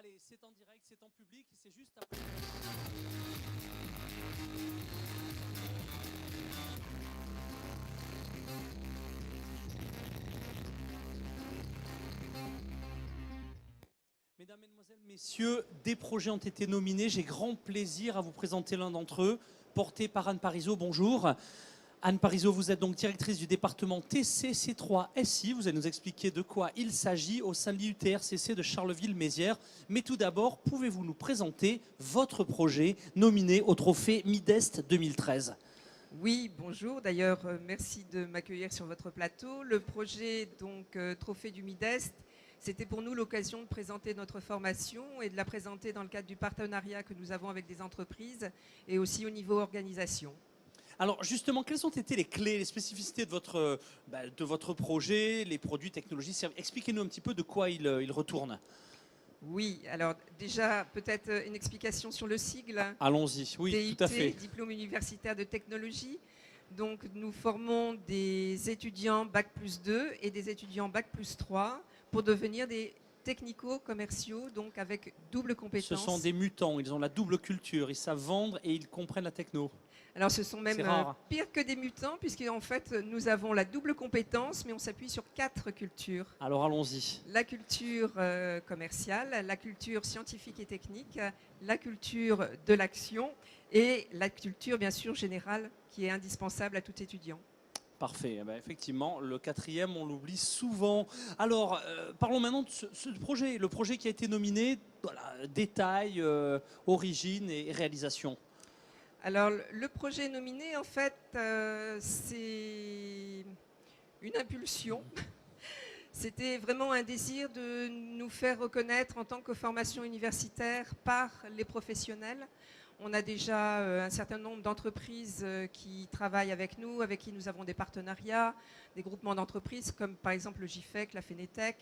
Allez, c'est en direct, c'est en public, c'est juste après. Mesdames, Mesdemoiselles, Messieurs, des projets ont été nominés. J'ai grand plaisir à vous présenter l'un d'entre eux, porté par Anne Parisot. Bonjour. Anne Parisot, vous êtes donc directrice du département TCC3SI. Vous allez nous expliquer de quoi il s'agit au sein de l'IUTRCC de Charleville-Mézières. Mais tout d'abord, pouvez-vous nous présenter votre projet nominé au trophée Midest 2013 ? Oui, bonjour. D'ailleurs, merci de m'accueillir sur votre plateau. Le projet Trophée du Midest, c'était pour nous l'occasion de présenter notre formation et de la présenter dans le cadre du partenariat que nous avons avec des entreprises et aussi au niveau organisation. Alors justement, quelles ont été les clés, les spécificités de votre projet, les produits, technologies, services ? Expliquez-nous un petit peu de quoi il retourne. Oui, alors déjà peut-être une explication sur le sigle. Allons-y, oui, DUT, tout à fait. Diplôme universitaire de technologie. Donc nous formons des étudiants Bac+2 et des étudiants Bac+3 pour devenir des technico-commerciaux, donc avec double compétence. Ce sont des mutants, ils ont la double culture, ils savent vendre et ils comprennent la techno. Alors ce sont même rare. pire que des mutants, puisqu'en fait nous avons la double compétence, mais on s'appuie sur 4 cultures. Alors allons-y. La culture commerciale, la culture scientifique et technique, la culture de l'action et la culture bien sûr générale qui est indispensable à tout étudiant. Parfait. Eh bien, effectivement, le quatrième, on l'oublie souvent. Alors, parlons maintenant de ce projet. Le projet qui a été nominé, voilà, détail, origine et réalisation. Alors, le projet nominé, en fait, c'est une impulsion. C'était vraiment un désir de nous faire reconnaître en tant que formation universitaire par les professionnels. On a déjà un certain nombre d'entreprises qui travaillent avec nous, avec qui nous avons des partenariats, des groupements d'entreprises comme par exemple le GIFEC, la Fénétech,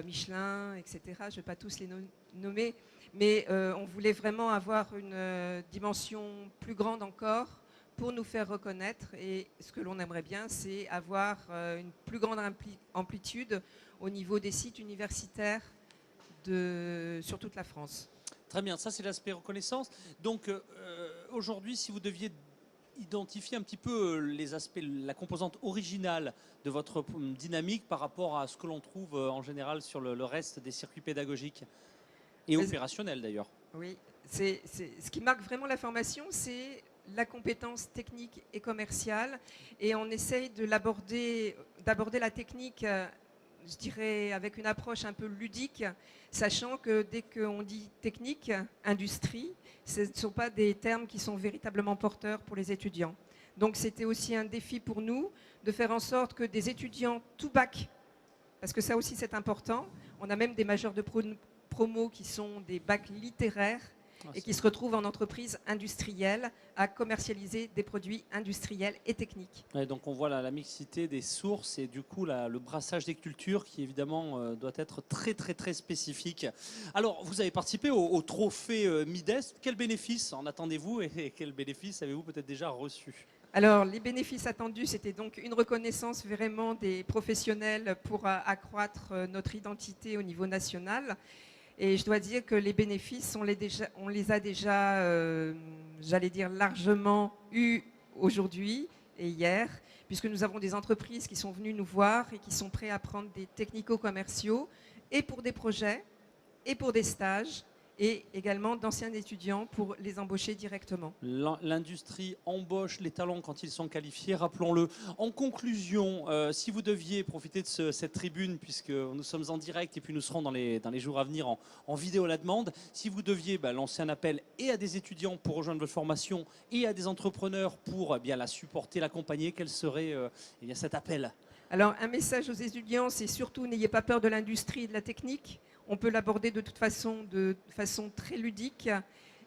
Michelin, etc. Je ne vais pas tous les nommer, mais on voulait vraiment avoir une dimension plus grande encore pour nous faire reconnaître. Et ce que l'on aimerait bien, c'est avoir une plus grande amplitude au niveau des sites universitaires sur toute la France. Très bien, ça c'est l'aspect reconnaissance. Donc aujourd'hui, si vous deviez identifier un petit peu les aspects, la composante originale de votre dynamique par rapport à ce que l'on trouve en général sur le reste des circuits pédagogiques et opérationnels d'ailleurs. Oui, ce qui marque vraiment la formation, c'est la compétence technique et commerciale. Et on essaye d'aborder la technique, je dirais, avec une approche un peu ludique, sachant que dès qu'on dit technique, industrie, ce ne sont pas des termes qui sont véritablement porteurs pour les étudiants. Donc c'était aussi un défi pour nous de faire en sorte que des étudiants tout bac, parce que ça aussi c'est important, on a même des majeurs de promo qui sont des bacs littéraires et qui se retrouvent en entreprise industrielle à commercialiser des produits industriels et techniques. Ouais, donc on voit la mixité des sources et du coup le brassage des cultures qui évidemment doit être très très très spécifique. Alors vous avez participé au trophée Midest. Quels bénéfices en attendez-vous et quels bénéfices avez-vous peut-être déjà reçus ? Alors, les bénéfices attendus, c'était donc une reconnaissance vraiment des professionnels pour accroître notre identité au niveau national. Et je dois dire que les bénéfices, on les a déjà, j'allais dire, largement eus aujourd'hui et hier, puisque nous avons des entreprises qui sont venues nous voir et qui sont prêtes à prendre des technico-commerciaux et pour des projets et pour des stages et également d'anciens étudiants pour les embaucher directement. L'industrie embauche les talents quand ils sont qualifiés, rappelons-le. En conclusion, si vous deviez profiter de cette tribune, puisque nous sommes en direct et puis nous serons dans les jours à venir en vidéo à la demande, si vous deviez lancer un appel et à des étudiants pour rejoindre votre formation et à des entrepreneurs pour la supporter, l'accompagner, quel serait cet appel ? Alors, un message aux étudiants, c'est surtout n'ayez pas peur de l'industrie et de la technique. On peut l'aborder de façon très ludique.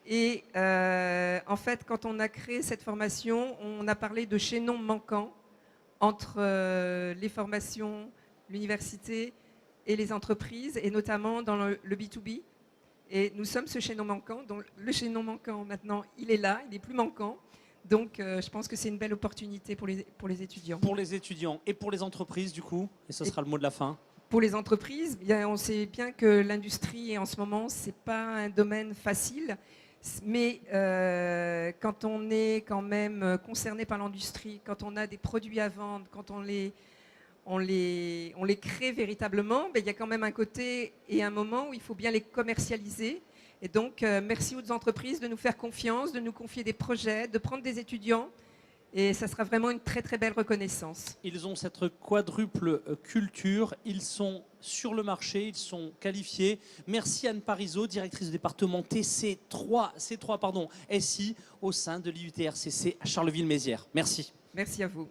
Et en fait, quand on a créé cette formation, on a parlé de chaînons manquants entre les formations, l'université et les entreprises, et notamment dans le B2B. Et nous sommes ce chaînon manquant. Donc, le chaînon manquant, maintenant, il est là, il n'est plus manquant. Donc, je pense que c'est une belle opportunité pour les étudiants. Pour les étudiants et pour les entreprises, du coup, et ce sera le mot de la fin. Pour les entreprises, bien, on sait bien que l'industrie, en ce moment, ce n'est pas un domaine facile. Mais quand on est quand même concerné par l'industrie, quand on a des produits à vendre, quand on les crée véritablement, ben, il y a quand même un côté et un moment où il faut bien les commercialiser. Et donc, merci aux entreprises de nous faire confiance, de nous confier des projets, de prendre des étudiants. Et ça sera vraiment une très très belle reconnaissance. Ils ont cette quadruple culture, ils sont sur le marché, ils sont qualifiés. Merci Anne Parisot, directrice du département C3 SI au sein de l'IUTRCC à Charleville-Mézières. Merci. Merci à vous.